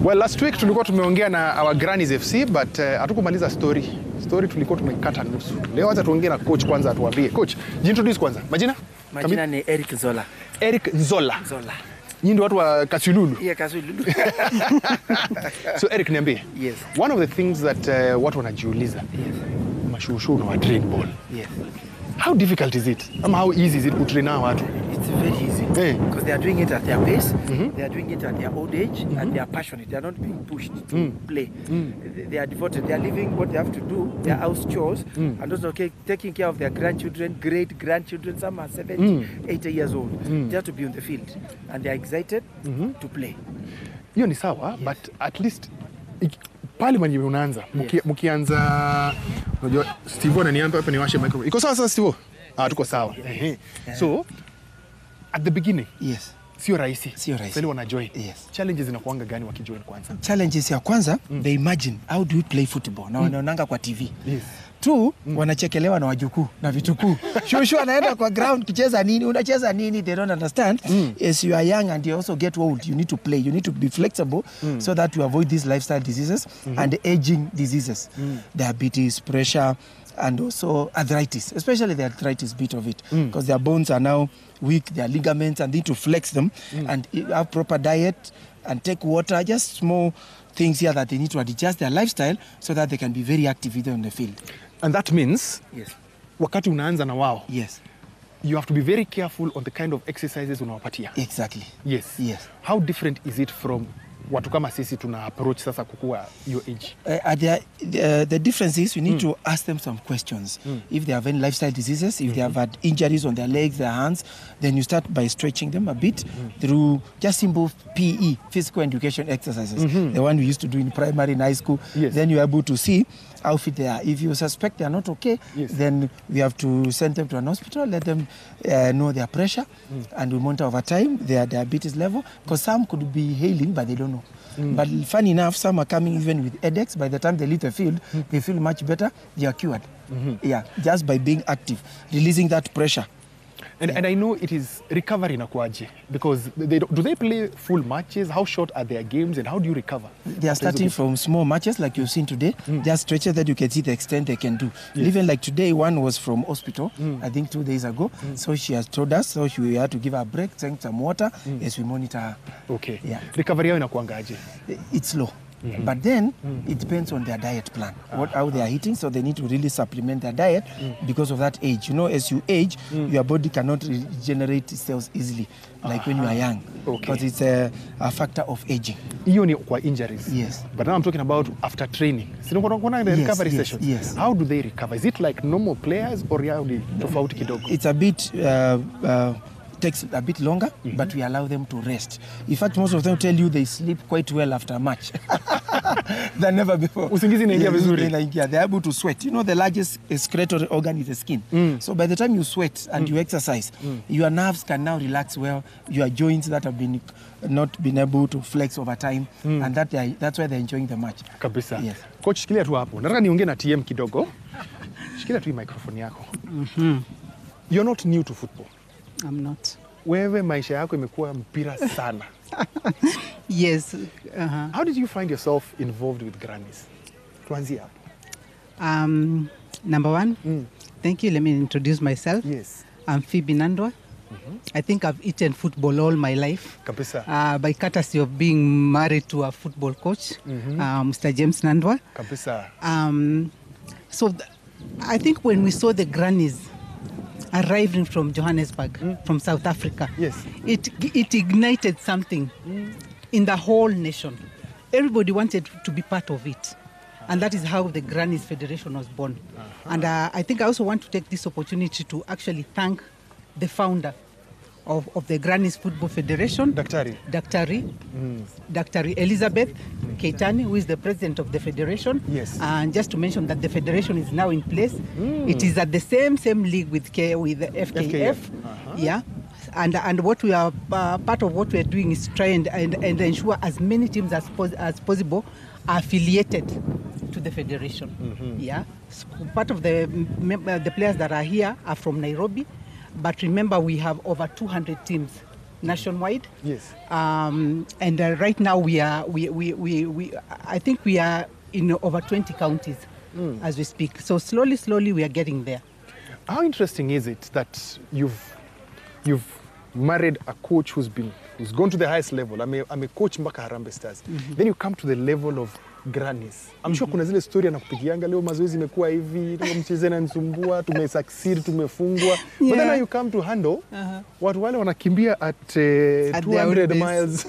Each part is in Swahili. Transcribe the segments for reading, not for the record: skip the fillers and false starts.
Well, last week tulikuwa tumeongea na our Grannies FC but hatukumaliza story tulikuwa tumekata nusu. Leo acha tuongee na coach kwanza atuambie. Coach, introduce kwanza. Majina ni Eric Zola. Eric Zola. Nyinyi ndio watu wa Kasululu. Yeah, Kasululu. So Eric, niambie. Yes. One of the things that watu wanajiuliza. Yes. Mashushu na train ball. Yes. How difficult is it? How easy is it to train now watu? It's very easy. Because they are doing it at their pace. They are doing it at their old age and they are passionate. They are not being pushed to play. They are devoted. They are living what they have to do, their house chores, and also taking care of their grandchildren, great-grandchildren. Some are 70, 80 years old. They have to be on the field. And they are excited to play. Hiyo ni sawa, but at least pale mwenye unaanza mkianza unajua Steve ananiambia hapa niwashe microphone. Iko sawa sasa Steve? Tuko sawa. So at the beginning, yes. Sio rahisi. Sasa wana join. Yes. Challenges zinakuanga gani wakijoin kwanza? Challenges ya kwanza, they imagine how do we play football? Na wanaonanga kwa TV. Yes. Two, wanachekelewa na wajukuu na vitukuu. Shushu anaenda kwa ground kucheza nini? Unacheza nini? They don't understand. As you are young and you also get old, you need to play. You need to be flexible so that you avoid these lifestyle diseases and aging diseases. Diabetes, pressure, and also arthritis, especially the arthritis bit of it, because their bones are now weak, their ligaments, and need to flex them and have proper diet and take water, just small things here that they need to adjust their lifestyle so that they can be very active either on the field. And that means, yes, wakati unaanza na wao, yes, you have to be very careful on the kind of exercises unawapatia. Exactly. Yes. Yes. How different is it from watu kama sisi tuna approach sasa kukua your age? The difference is you need to ask them some questions. If they have any lifestyle diseases, if they have had injuries on their legs, their hands, then you start by stretching them a bit through just simple PE, physical education exercises, the one we used to do in primary and high school. Yes. Then you're able to see how fit they are. If you suspect they are not okay, then we have to send them to an hospital, let them know their pressure, and we monitor over time their diabetes level, because some could be healing, but they don't know. But funny enough, some are coming even with headaches. By the time they leave the field, they feel much better. They are cured. Yeah, just by being active, releasing that pressure. And I know it is recovery inakuaje, because do they play full matches? How short are their games and how do you recover? They are starting from small matches like you've seen today, just stretches that you can see the extent they can do. Yes. Even like today, one was from hospital, I think 2 days ago. So she has told us, so we had to give her a break, drink some water as we monitor her. Okay. Yeah. Recovery yao inakuangaje? It's slow. But then it depends on their diet plan, how they are eating, so they need to really supplement their diet because of that age. You know, as you age, your body cannot regenerate cells easily like when you are young, because it's a factor of aging. Hiyo ni kwa injuries. Yes. But now I'm talking about after training. Kuna the recovery sessions. Yes. How do they recover? Is it like normal players or yao ni tofauti kidogo? It's a bit takes a bit longer, but we allow them to rest. In fact, most of them tell you they sleep quite well after a match than never before. Usingizi inaingia vizuri. They're able to sweat. You know, the largest excretory organ is the skin. So by the time you sweat and you exercise, your nerves can now relax well. Your joints that have been not been able to flex over time, and that's why they're enjoying the match. Kabisa. Yes. Coach, shikilia tu hapo. Nataka niongee na TM kidogo. Shikilia tu microphone yako. You're not new to football. I'm not. Wewe maisha yako imekuwa mpira sana. Yes. How did you find yourself involved with Grannies? Tuanzie hapo. Number one, thank you. Let me introduce myself. Yes. I'm Phoebe Nandwa. I think I've eaten football all my life. Kabisa. By courtesy of being married to a football coach, Mr. James Nandwa. Kabisa. So I think when we saw the Grannies arriving from Johannesburg, from South Africa, yes, it ignited something in the whole nation. Everybody wanted to be part of it. And that is how the Grannies Federation was born. And I think I also want to take this opportunity to actually thank the founder of the Grannies Football Federation, Dr. Elizabeth Keitani, who is the president of the federation. Yes. And just to mention that the federation is now in place. It is at the same league with the FKF. Yeah. And what we are part of what we are doing is try and ensure as many teams as possible are affiliated to the federation. Yeah. So part of the players that are here are from Nairobi. But remember, we have over 200 teams nationwide. Yes. And right now I think we are in over 20 counties as we speak. So slowly we are getting there. How interesting is it that you've married a coach who's gone to the highest level? I'm a coach mpaka Harambee Stars. Then you come to the level of grannies. I'm sure kuna zile story anakupigianga leo mazoezi imekuwa hivi, mcheze na nisumbua, tumesucceed, tumefungwa. But then now you come to handle watu wale wanakimbia at 200 miles.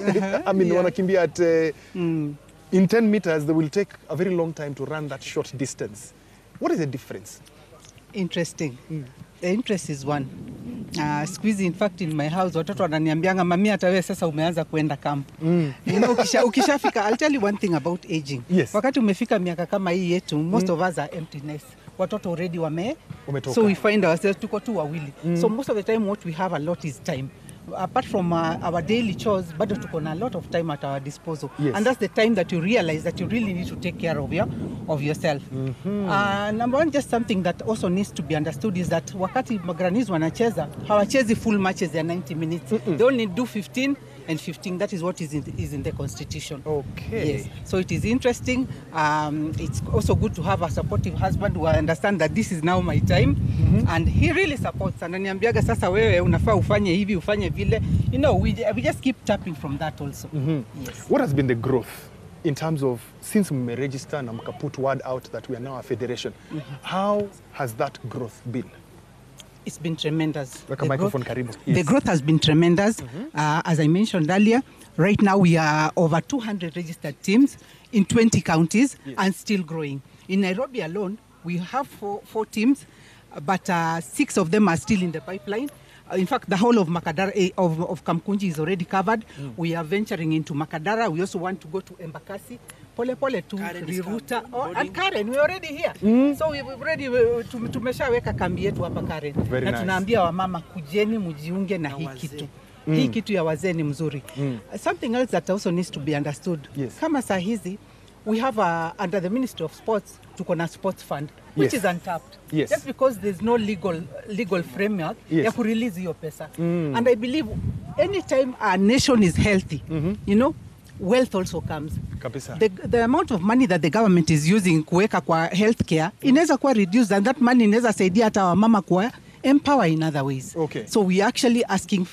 I mean wanakimbia at in 10 meters, they will take a very long time to run that short distance. What is the difference? Interesting. The interest is one. Squeeze, in fact, in my house, watoto wananiambianga mami hata wewe sasa umeanza kuenda camp. You know, ukishafika, I'll tell you one thing about aging. Yes. Wakati umefika miaka kama hii yetu, most of us are empty nest. Watoto already umetoka. So we find ourselves tuko tu wawili. So most of the time what we have a lot is time. Apart from our daily chores, bado tuko na a lot of time at our disposal. Yes. And that's the time that you realize that you really need to take care of yourself. Number one, just something that also needs to be understood is that wakati magrannies wanacheza, hawachezi full matches ya 90 minutes. They only do 15 and 15. That is what is in the constitution. Okay. Yes. So it is interesting. It's also good to have a supportive husband who understand that this is now my time. And he really supports. Ananiambiaga sasa wewe unafaa ufanye hivi, ufanye vile. You know, we just keep tapping from that also. Yes. What has been the growth in terms of, since we register and put word out that we are now a federation, how has that growth been? It's been tremendous. The growth has been tremendous. As I mentioned earlier, right now we are over 200 registered teams in 20 counties and still growing. In Nairobi alone, we have four teams, but 6 of them are still in the pipeline. In fact, the whole of Makadara, of Kamkunji is already covered. We are venturing into Makadara. We also want to go to Embakasi. Pole to Riruta. And Karen, we're already here. So we've already, tumeshaweka kambi yetu hapa Karen. Na tunaambia wamama kujeni mujiunge na hii kitu. Hii kitu ya wazee ni mzuri. Something else that also needs to be understood. Kama saa hizi, we have under the Ministry of Sports, tuko na sports fund, which is untapped. Just because there's no legal framework, ya kurelease hiyo pesa. And I believe anytime a nation is healthy, you know, wealth also comes. The amount of money that the government is using kuweka kwa healthcare inaweza kuwa reduced, and that money inaweza saidia hata wamama kuwa empower in other ways. So we are actually asking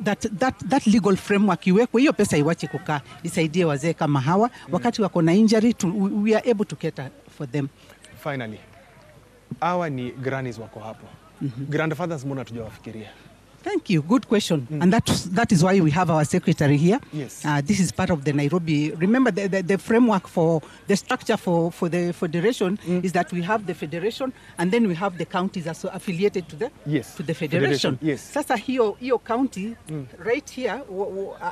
that legal framework iwekwe, hiyo pesa iwache kukaa, isaidie wazee kama hawa wakati wako na injury, we are able to cater for them. Finally, hawa ni grannies wako hapo. Grandfathers mbona tujawafikiria? Thank you. Good question. And that is why we have our secretary here. This is part of the Nairobi. Remember, the framework for the structure for the federation is that we have the federation and then we have the counties also affiliated to the federation. Sasa hiyo county right here,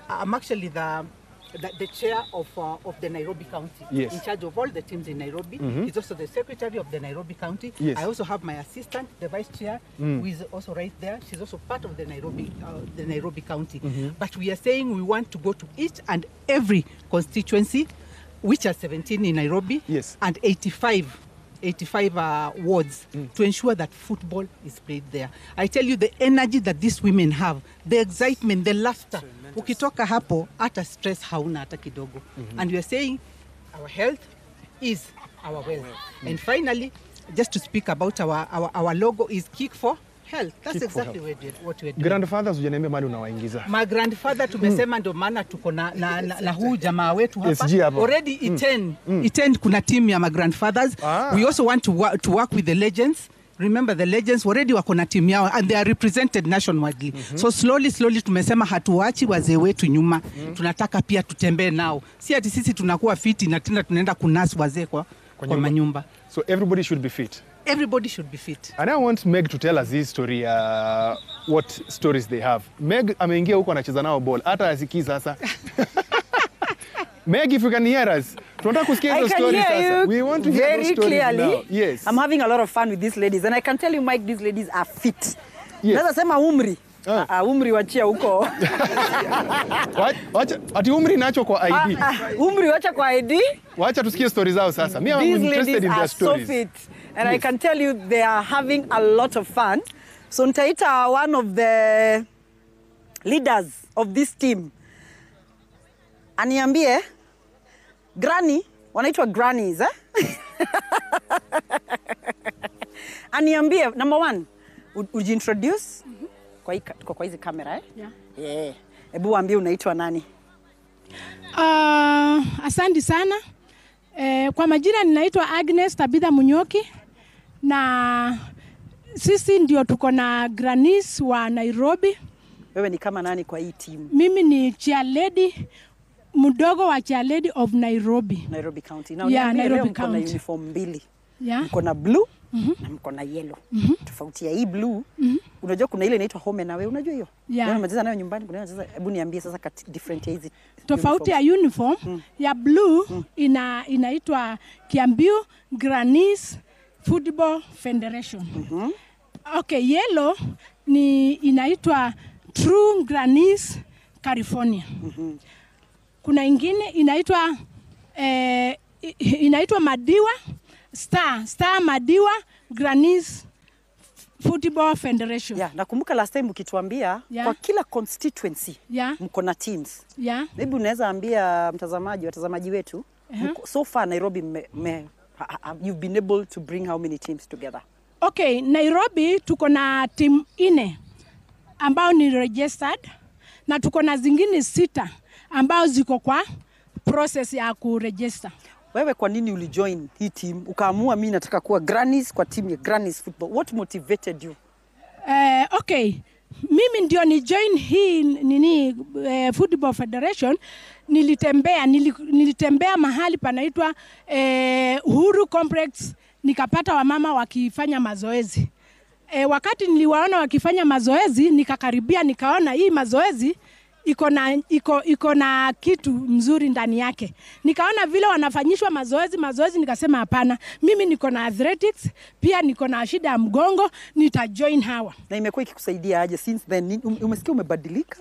I'm actually the chair of the Nairobi County, in charge of all the teams in Nairobi. He's also the secretary of the Nairobi County. I also have my assistant, the vice chair, who is also right there. She's also part of the Nairobi County. But we are saying we want to go to each and every constituency, which are 17 in Nairobi, and 85 wards, to ensure that football is played there. I tell you, the energy that these women have, the excitement, the laughter, ukitoka hapo hata stress hauna hata kidogo. And we are saying our health is our wealth. And finally, just to speak about our logo is Kick for Health. That's exactly what we're doing. Grandfathers hujaniambia mali unawaingiza. My grandfather tumesema ndo maana tuko na huu jamaa wetu hapa. Already Iten kuna team ya my grandfathers. We also want to work with the legends. Remember, the legends already wako na team yao and they are represented nationwidely. So slowly tumesema hatuachi wazee wetu nyuma. Tunataka pia tutembee nao. Si ati sisi tunakuwa fiti na tena tunaenda kunasi wazee kwa manyumba. So everybody should be fit. Everybody should be fit. And I want Meg to tell us this story, what stories they have. Meg ameingia huko anacheza nao ball. Hata asikii sasa. Meg, if you can hear us, tunataka kusikia hizo stories sasa. We want to hear those stories now. Yes. I'm having a lot of fun with these ladies, and I can tell you, Mike, these ladies are fit. Naweza sema umri. Umri wachia huko. Ati umri nacho kwa ID. Umri wacha kwa ID. Wacha tusikie stories zao sasa. Me, I'm interested in their stories. So fit. And I can tell you they are having a lot of fun. So nitaita one of the leaders of this team. Aniambie granny, wanaitwa grannies Aniambie number 1, ujiintroduce kwa hizi kamera Yeah. Hebu waambie unaitwa nani? Asante sana. Kwa majina ninaitwa Agnes Tabitha Munyoki na sisi ndio tuko na grannies wa Nairobi. Wewe ni kama nani kwa hii team? Mimi ni chair lady mdogo wa chair lady of Nairobi. Nairobi County. Nairobi County. Mko na uniform mbili. Mko na blue na mko na yellow. Tofauti ya hii blue, unajua kuna ile inaitwa home na wewe unajua hiyo? Wewe unacheza nayo nyumbani, kuna unacheza, hebu niambie sasa different ya hizi. Tofauti ya uniform ya blue inaitwa Kiambu Grannies Football Federation. Okay, yellow ni inaitwa True Grannies California. Kuna ingine inaitwa Madiwa Star Madiwa Grannies Football Federation. Nakumbuka last time ukituambia kwa kila constituency mko na teams. Maybe unaweza ambia watazamaji wetu, so far Nairobi you've been able to bring how many teams together? Okay, Nairobi tuko na team 4 ambao ni registered na tuko na zingine 6 ambao ziko kwa process ya kuregister. Wewe kwa nini ulijoin hii team? Ukaamua mimi nataka kuwa grannies kwa team ya Grannies Football. What motivated you? Okay. Mimi ndio ni join hii Football Federation. Nilitembea mahali panaitwa Uhuru Complex, nikapata wamama wakifanya mazoezi. Wakati niliwaona wakifanya mazoezi, nikakaribia nikaona hii mazoezi iko na kitu mzuri ndani yake. Nikaona vile wanafanyishwa mazoezi nikasema hapana, mimi niko na athletics, pia niko na shida ya mgongo, nitajoin hawa. Na imekuwa ikikusaidia aje since then? Umesikia umebadilika?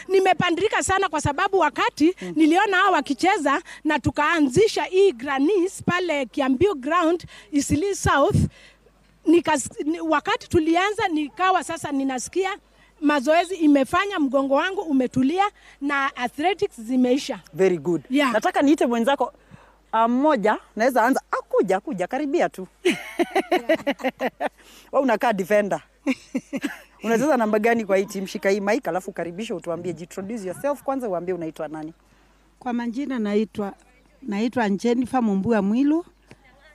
Nimebadilika sana kwa sababu wakati niliona hawa wakicheza na tukaanzisha hii Grannies pale Kiambu Ground Eastleigh South, wakati tulianza nikawa sasa ninasikia mazoezi imefanya, mgongo wangu umetulia na athletics zimeisha. Very good. Nataka niite mwenzako mmoja, naweza anza kuja karibia tu. Wewe unakaa defender. Unacheza namba gani kwa hii team? Shika hii mic alafu karibisha, utuambie, introduce yourself kwanza, uambie unaitwa nani. Kwa majina naitwa Jennifer Mumbua Mwilu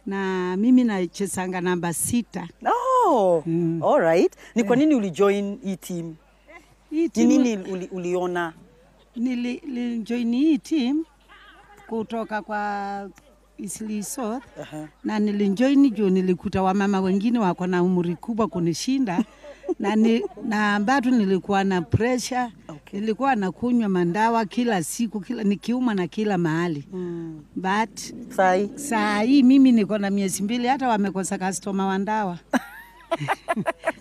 na mimi nachezanga namba 6. All right. Ni kwa nini ulijoin hii team? Nini uliona? Nilijoin hii team kutoka kwa Eastleigh South. Na nilijoin juu nilikuta wamama wengine wako na umri kubwa kunishinda na bado nilikuwa na pressure. Nilikuwa nakunywa mandawa kila siku, nikiuma na kila mahali. But saa hii mimi niko na miezi 2 hata wamekosa customer wa ndawa.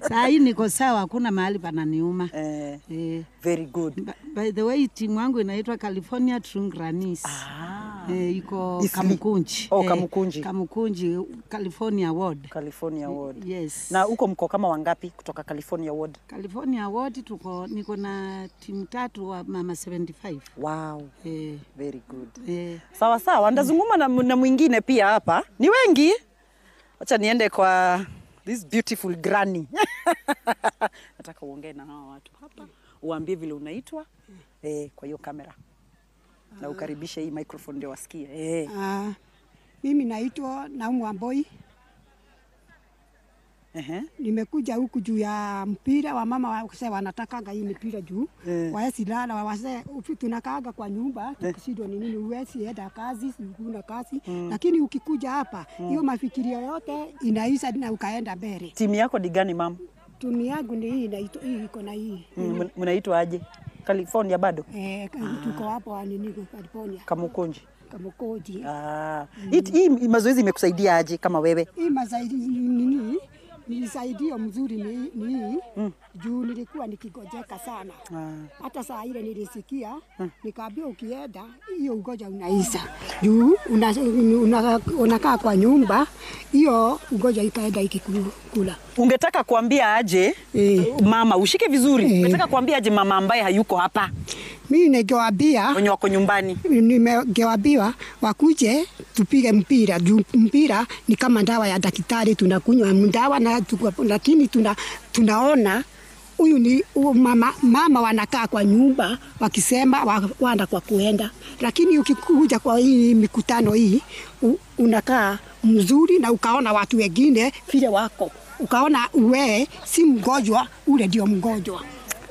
Saa hii niko sawa, hakuna mahali pananiuma. Very good. By the way, timu yangu inaitwa California True Grannies. Iko Kamukunji. Kamukunji, California Ward. California Ward. Yes. Na uko mko kama wangapi kutoka California Ward? California Ward niko na timu 3 wa mama 75. Wow. Very good. Sawa. Ndazungumza na mwingine pia hapa. Ni wengi. Acha niende kwa this beautiful granny. Nataka uongee na hawa watu hapa. Uambie vile unaitwa kwa hiyo kamera. Na ukaribishe hii microphone ndio wasikie. Mimi naitwa Naumwa Boy. Nimekuja huku juu ya mpira wa mama wase wanatakaga hii mpira juu. Waesi lala wase tunakaaga kwa nyumba, tukishindwa ni nini uwezi enda kazi, kuna kazi. Lakini ukikuja hapa, hiyo mafikirio yote inaisha na ukaenda mbele. Timu yako ni gani mama? Timu yangu ni hii iko na hii. Mnaitwa aje? California bado? Tuko hapo nini California. Kamukunji. Kamukunji. Hii mazoezi imekusaidia aje kama wewe? Hii mazoezi nini? nilisaidia mzuri ni juu nilikuwa nikigojeka sana. Hata saa ile nilisikia nikaambia ukienda hiyo ugonjwa unaisha. Juu unakaa kwa nyumba hiyo ugonjwa ikaenda ikikula. Ungetaka kuambia aje mama ushike vizuri? Ungetaka kuambia aje mama ambaye hayuko hapa? Mimi ningewaambia wenye wako nyumbani. Nimewaambia wakuje tupige mpira. Mpira ni kama dawa ya daktari, tunakunywa dawa na lakini tunaona huyu ni mama wanakaa kwa nyumba wakisema waenda kwa kuenda, lakini ukikuja kwa hii mikutano hii unakaa mzuri na ukaona watu wengine vile wako, ukaona wewe si mgonjwa, ule ndio mgonjwa.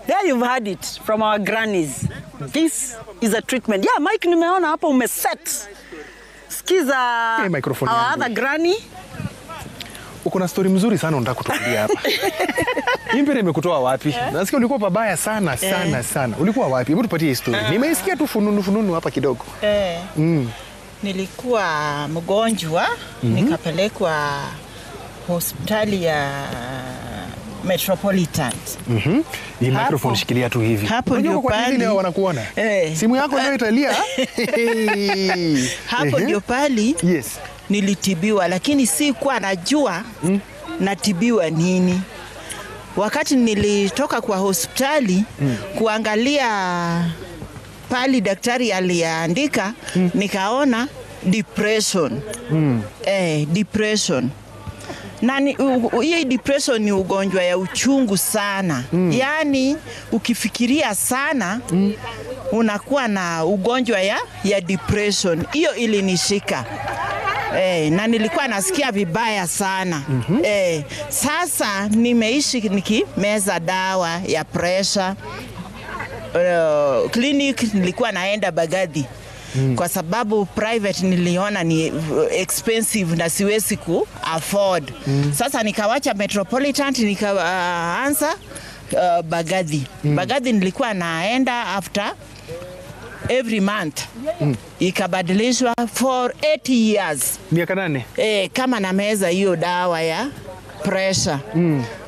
There you've heard it from our grannies. This is a treatment. Yeah, Mike, nimeona hapo umeset. Sikiza our other granny. Uko na story mzuri sana unataka kutuambia hapa. Impira imekutoa wapi? Nasikia ulikuwa pabaya sana. Ulikuwa wapi? Hebu tupatie story. Nimeisikia tu fununu hapa kidogo. Nilikuwa mgonjwa, nikapelekwa hospitali ya Metropolitan. Hii microphone shikilia tu hivi. Hapo ndio pali leo wanakuona. Simu yako leo italia. Hapo ndio pali. Yes. Nilitibiwa, lakini sikuwa najua natibiwa nini. Wakati nilitoka kwa hospitali kuangalia pali daktari aliandika, nikaona depression. Depression. Na hii depression ni ugonjwa ya uchungu sana. Yaani ukifikiria sana unakuwa na ugonjwa ya depression. Hiyo ilinishika. Na nilikuwa nasikia vibaya sana. Sasa nimeishi nikimeza dawa ya pressure. Clinic nilikuwa naenda Bagadi. Kwa sababu private niliona ni expensive na siwezi ku afford. Sasa nikawacha Metropolitan nikaanza Bagadi. Bagadi nilikuwa naenda after every month. Ikabadilishwa for 8 years. Miaka 8? Kama na meza hiyo dawa ya pressure.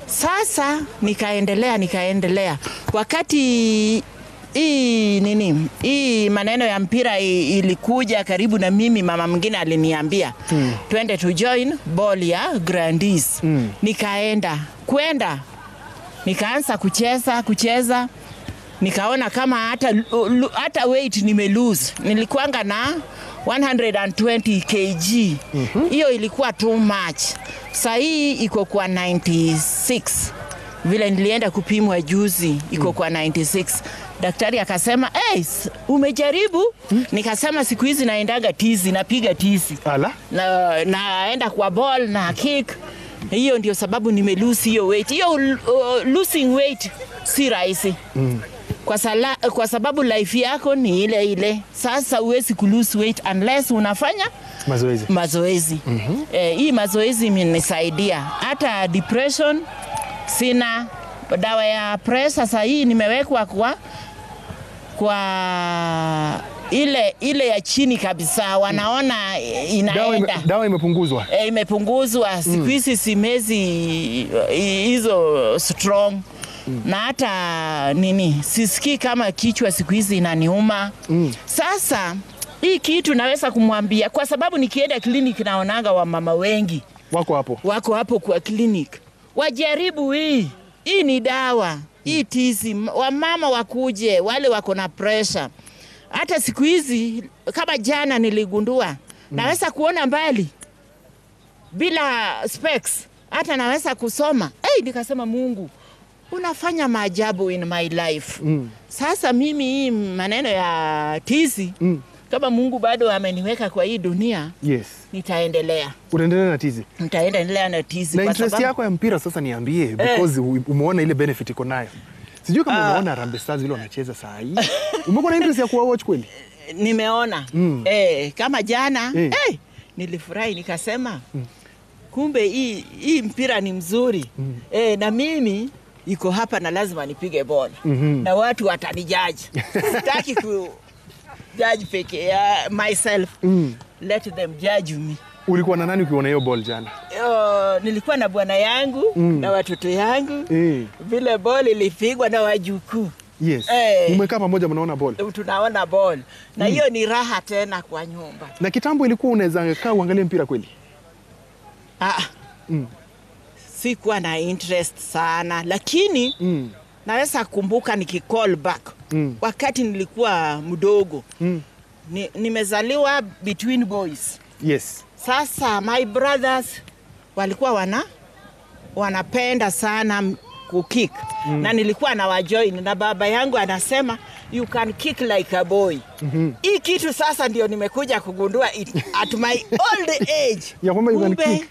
Sasa nikaendelea. Wakati hii maneno ya mpira ilikuja karibu na mimi, mama mwingine aliniambia twende to join ball ya Grandies. Nikaanza kucheza. Nikaona kama hata weight nimelose. Nilikuanga na 120 kg. Hiyo ilikuwa too much. Sasa hii iko kwa 96. Vile nilienda kupimwa juzi iko kwa 96. Daktari akasema, umejaribu? Nikasema siku hizi naendaga tizi, napiga tizi. Ala? Naenda kwa ball na kick. Hiyo ndio sababu nimelose hiyo weight. Hiyo losing weight si rahisi. Kwa sababu life yako ni ile. Sasa huwezi kulose weight unless unafanya mazoezi. Hii mazoezi imenisaidia. Hata depression sina. Dawa ya pressure sasa hii nimewekwa kwa ile ya chini kabisa, wanaona inaenda. Dawa imepunguzwa. Imepunguzwa. Siku hizi simezi hizo strong. Na hata sisikii kama kichwa siku hizi inaniuma. Sasa hii kitu naweza kumwambia, kwa sababu nikienda clinic naonanga wamama wengi wako hapo kwa clinic. Wajaribu hii ni dawa. Hii tizi, wamama wakuje, wale wako na pressure. Hata siku hizi kama jana niligundua naweza kuona mbali bila specs. Hata naweza kusoma. Nikasema Mungu, unafanya maajabu in my life. Sasa mimi hii maneno ya tizi, kama Mungu bado ameniweka kwa hii dunia, nitaendelea. Utaendelea na tizi? Nitaendelea na tizi. Na interest yako ya mpira sasa niambie, because umeona ile benefit iko nayo. Sijui kama unaona Harambee Stars vile wanacheza saa hii. Umekuwa na interest ya kuwa watch kweli? Nimeona. Kama jana, nilifurahi nikasema, kumbe hii mpira ni mzuri. Na mimi iko hapa na lazima nipige ball. Na watu watanijaji. Sitaki judge peke myself. Let them judge me. Ulikuwa na nani ukiona hiyo ball jana? Nilikuwa na bwana yangu na watoto yangu. Vile ball ilipigwa na wajukuu. Yes. Umekaa pamoja mnaona ball? Tunaona ball. Na hiyo ni raha tena kwa nyumba. Na kitambo ilikuwa unaweza kaa uangalie mpira kweli? Sikuwa na interest sana, lakini naweza kumbuka nikicall back. Wakati nilikuwa mdogo. Nimezaliwa between boys. Yes. Sasa my brothers walikuwa wanapenda sana kukick. Na nilikuwa na wajoin na baba yangu anasema you can kick like a boy. Hii kitu sasa ndio nimekuja kugundua at my old age. Ya kwamba you can kick.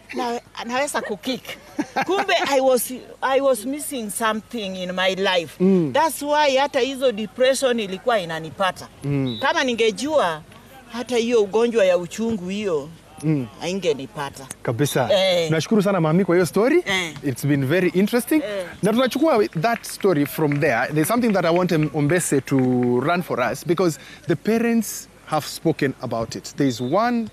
Naweza kukick. Kumbe I was missing something in my life. That's why hata hizo depression ilikuwa inanipata. Kama ningejua hata hiyo ugonjwa ya uchungu hiyo haingenipata. Kabisa. Nashukuru sana mami kwa hiyo story. It's been very interesting. Na tunachukua that story from there. There's something that I want Ombese to run for us because the parents have spoken about it. There's one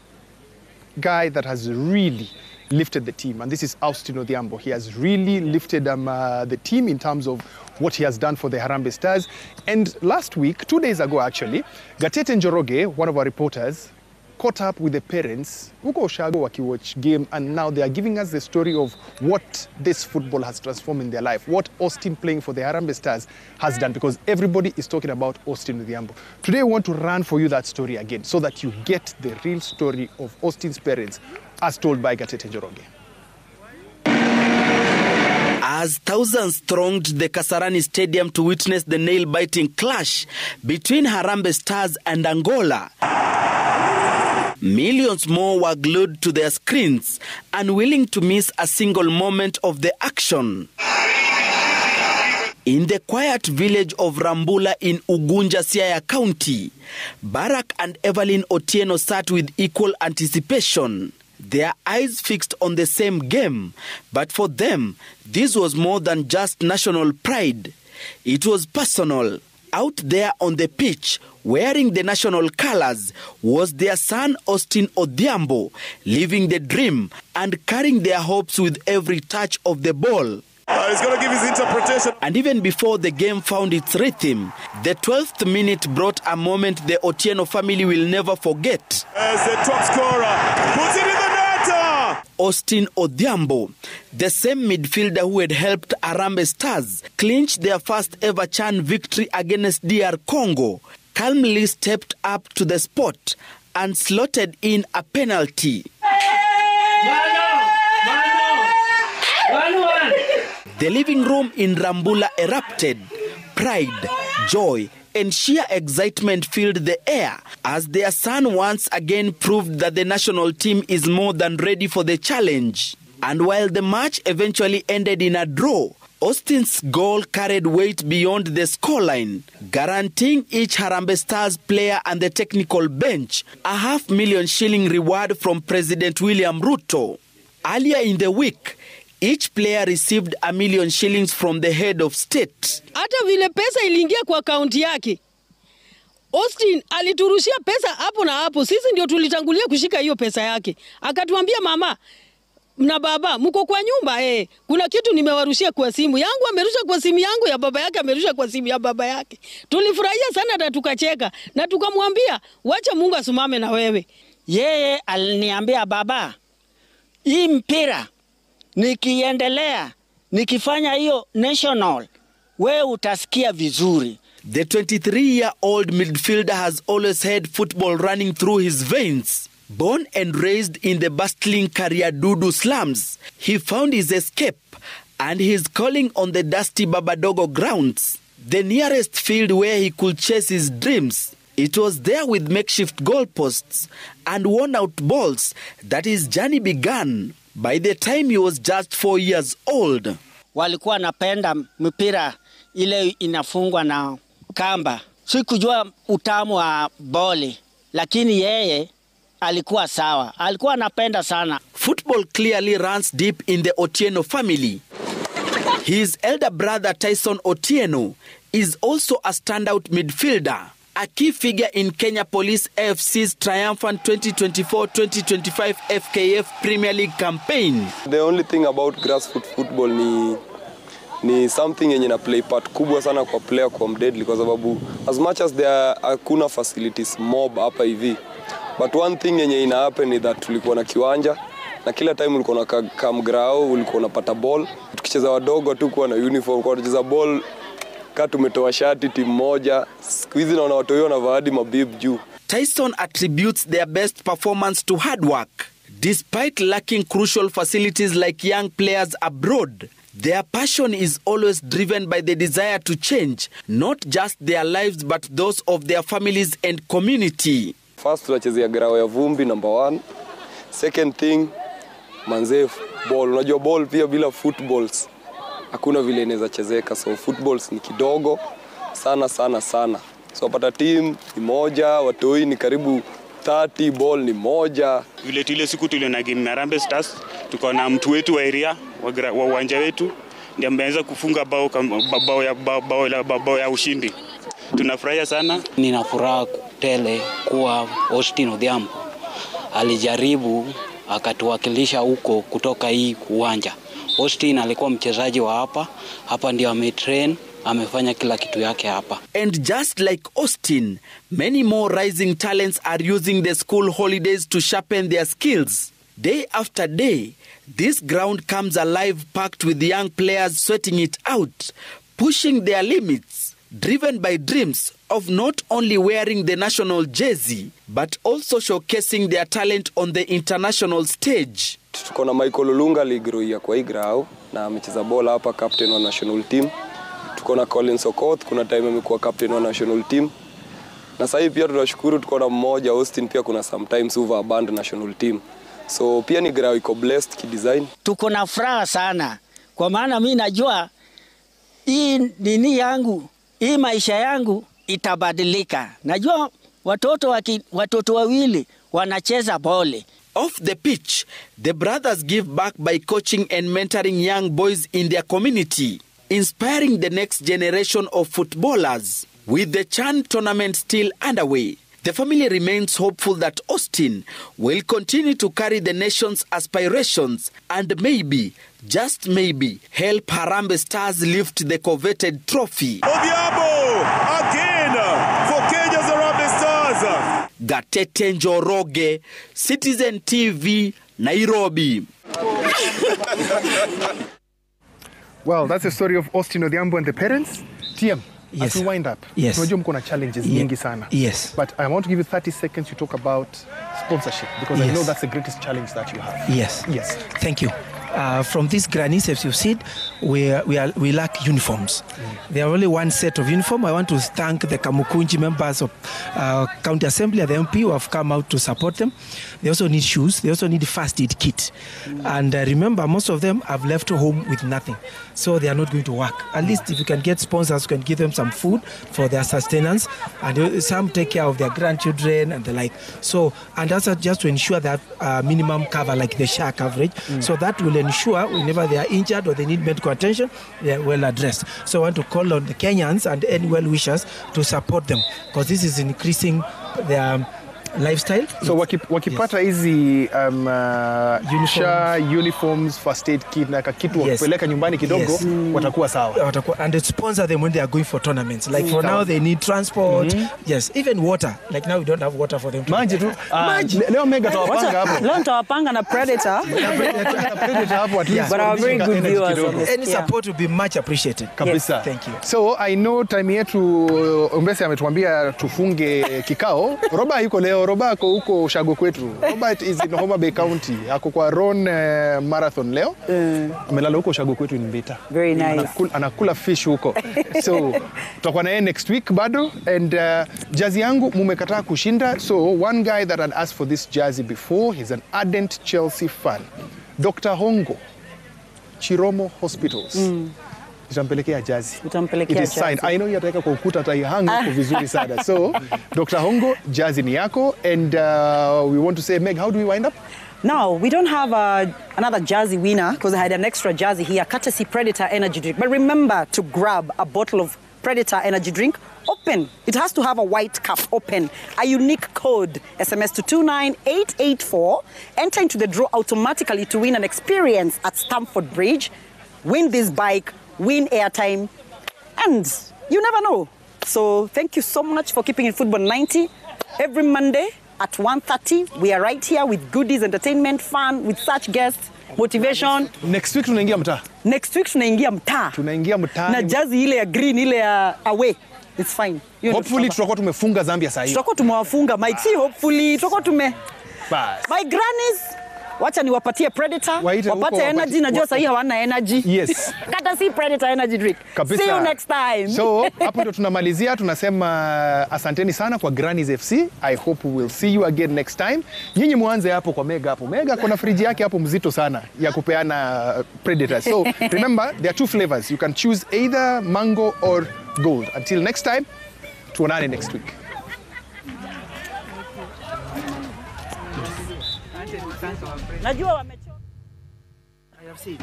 guy that has really lifted the team, and this is Augusut Odhiambo. He has really lifted the team in terms of what he has done for the Harambee Stars. And last week, 2 days ago actually, Gatete Njoroge, one of our reporters, caught up with the parents who go Shago watch game, and now they are giving us the story of what this football has transformed in their life, what Austin playing for the Harambee Stars has done, because everybody is talking about Augusut Odhiambo. Today we want to run for you that story again so that you get the real story of Austin's parents as told by Gatete Njoroge. As thousands thronged the Kasarani Stadium to witness the nail-biting clash between Harambee Stars and Angola, millions more were glued to their screens, unwilling to miss a single moment of the action. In the quiet village of Rambula in Ugunja, Siaya County, Barack and Evelyn Otieno sat with equal anticipation, their eyes fixed on the same game. But for them, this was more than just national pride. It was personal. Out there on the pitch, wearing the national colors, was their son Augusut Odhiambo, living the dream and carrying their hopes with every touch of the ball. He's going to give his interpretation. And even before the game found its rhythm, the 12th minute brought a moment the Otieno family will never forget. As the top scorer puts it in the net. Augusut Odhiambo, the same midfielder who had helped Harambee Stars clinch their first ever CHAN victory against DR Congo, calmly stepped up to the spot and slotted in a penalty. The living room in Rambula erupted. Pride, joy, and sheer excitement filled the air as their son once again proved that the national team is more than ready for the challenge. And while the match eventually ended in a draw, Austin's goal carried weight beyond the scoreline, guaranteeing each Harambee Stars player and the technical bench a $500,000 shilling reward from President William Ruto. Earlier in the week, each player received $1 million shillings from the head of state. Hata vile pesa iliingia kwa akaunti yake, Austin aliturushia pesa hapo na hapo. Sisi ndio tulitangulia kushika hiyo pesa yake. Akatuambia mama na baba, mko kwa nyumba kuna kitu nimewarushia kwa simu yangu, amerusha kwa simu yangu, ya baba yake amerusha kwa simu ya baba yake. Tulifurahia sana na tukacheka na tukamwambia wacha Mungu asimame na wewe. Yeye aliniambia baba, hii mpira nikiendelea nikifanya hiyo national, wewe utasikia vizuri. The 23-year-old midfielder has always had football running through his veins. Born and raised in the bustling Kariadudu slums, he found his escape and his calling on the dusty Babadogo grounds, the nearest field where he could chase his dreams. It was there with makeshift goalposts and worn-out balls that his journey began. By the time he was just 4 years old. Walikuwa napenda mpira ile inafungwa na kamba. Sikujua utamu wa boli, lakini yeye alikuwa sawa. Alikuwa anapenda sana. Football clearly runs deep in the Otieno family. His elder brother Tyson Otieno is also a standout midfielder. a key figure in Kenya Police AFC's triumphant 2024-2025 FKF Premier League campaign. The only thing about grassroots football ni something yenye na play part kubwa sana kwa player kwa mdeadly, kwa sababu as much as there hakuna facilities mob hapa hivi, but one thing yenye ina happen ni that tulikuwa na kiwanja na kila time ulikuwa na kamgrao, ulikuwa unapata ball. Tukicheza wadogo tu kwa na uniform, kwa kucheza ball kama tumetoa shati timu moja. Siku hizi naona watu wao wanavaa hadi mabib juu. Tyson attributes their best performance to hard work. Despite lacking crucial facilities like young players abroad, their passion is always driven by the desire to change, not just their lives but those of their families and community. First tunachezea grao ya vumbi number 1. Second thing, manze ball. Unajua ball pia bila footballs hakuna vile inaweza chezeka. So footballs ni kidogo sana. So pata team ni moja, watoi ni karibu 30, ball ni moja. Ile siku tuliona game na Harambee Stars, tuko na mtu wetu wa area wa uwanja wetu ndiye ameanza kufunga bao ya ushindi. Tunafurahia sana. Nina furaha tele kuwa Austin Odhiambo alijaribu akatuwakilisha huko kutoka hii uwanja. Austin alikuwa mchezaji wa hapa ndio ametrain, amefanya kila kitu yake hapa. And just like Austin, many more rising talents are using the school holidays to sharpen their skills. Day after day, this ground comes alive, packed with young players sweating it out, pushing their limits, driven by dreams of not only wearing the national jersey, but also showcasing their talent on the international stage. Tuko na Michael Olunga ligroia kwa hii grao na amecheza bola hapa, captain wa national team. Tuko na Colin Sokoth, kuna time amekuwa captain wa national team. Na sasa pia tunashukuru tuko na mmoja Austin, pia kuna sometimes over band national team. So pia ni grao iko blessed ki design. Tuko na furaha sana kwa maana mimi najua hii nini yangu, hii maisha yangu itabadilika. Najua watoto wawili wanacheza bole. Off the pitch, the brothers give back by coaching and mentoring young boys in their community, inspiring the next generation of footballers. With the CHAN tournament still underway, the family remains hopeful that Austin will continue to carry the nation's aspirations and maybe, just maybe, help Harambee Stars lift the coveted trophy. Odhiambo again for Kenya's Harambee Stars. Gatete Njoroge, Citizen TV, Nairobi. Well, that's the story of Austin Odhiambo and the parents. TM, as we wind up, tunajua mko na challenges nyingi sana. Yes. But I want to give you 30 seconds to talk about sponsorship, because I know that's the greatest challenge that you have. Yes. Thank you. From these grannies, as you've said, we lack uniforms. There are only one set of uniform. I want to thank the Kamukunji members of County Assembly and the MP who have come out to support them. They also need shoes. They also need first aid kit. And remember, most of them have left home with nothing. So they are not going to work. At least if you can get sponsors who can give them some food for their sustenance. And some take care of their grandchildren and the like. So, and also just to ensure that minimum cover, like the SHA coverage. So that will ensure whenever they are injured or they need medical attention, they are well addressed. So I want to call on the Kenyans and any well-wishers to support them, because this is increasing their lifestyle. So wakipata hizi uniforms, first aid kit na kitu wakipeleka nyumbani kidogo, watakuwa sawa. And they sponsor them when they are going for tournaments. Like for now they need transport. Yes, even water. Like now we don't have water for them. Maji tu. Leo mega tawapanga hapo. Leo tawapanga na Predator. Predator hapo at least. But our very good viewers on this. Any support will be much appreciated. Kabisa. Thank you. So I know time yetu Ombese ametuambia tufunge kikao. Roba yuko leo. Roba ako huko Ushago kwetu. Robert is in Homa Bay County. Ako kwa Ron Marathon leo. Amelala huko Ushago kwetu in Beta. Very nice. Anakula fish huko. So tutakuwa na yeye next week bado. And jazi yangu mumekataa kushinda. So one guy that had asked for this jersey before, he's an ardent Chelsea fan. Dr. Hongo, Chiromo Hospitals. Utampelekea jazi. Utampelekea jazi. It is signed. I know yataweka kwa ukuta ataihanga kwa vizuri sana. So, Dr. Hongo, jazi ni yako. And we want to say, Meg, how do we wind up? Now, we don't have another jersey winner because I had an extra jersey here, courtesy Predator Energy Drink. But remember to grab a bottle of Predator Energy Drink or open. It has to have a white cap open. A unique code. SMS to 29884. Enter into the draw automatically to win an experience at Stamford Bridge. Win this bike, win airtime, and you never know. So thank you so much for keeping it Football 90. Every Monday at 1:30, we are right here with goodies, entertainment, fun, with such guests, motivation. Next week tunaingia mtaa. Next week tunaingia mtaa. Tunaingia mtaa. Na jazi ile ya green, ile ya away. It's fine. Hopefully tutakuwa tumefunga Zambia saa hii. Tutakuwa tumewafunga Mike. Si hopefully tutakuwa tume. Bas. My grannies, wacha niwapatie Predator. Waite wapate huko, energy. Najua sasa hii hawana energy. Yes. Kata si Predator energy drink. Kabisa. See you next time. So hapo ndio tunamalizia, tunasema asanteni sana kwa Grannies FC. I hope we will see you again next time. Nyinyi muanze hapo kwa Mega hapo. Mega kuna friji yake hapo mzito sana ya kupeana Predator. So remember there are 2 flavors. You can choose either mango or gold. Until next time, tuonane next week. Najua wamechoka. I have seen.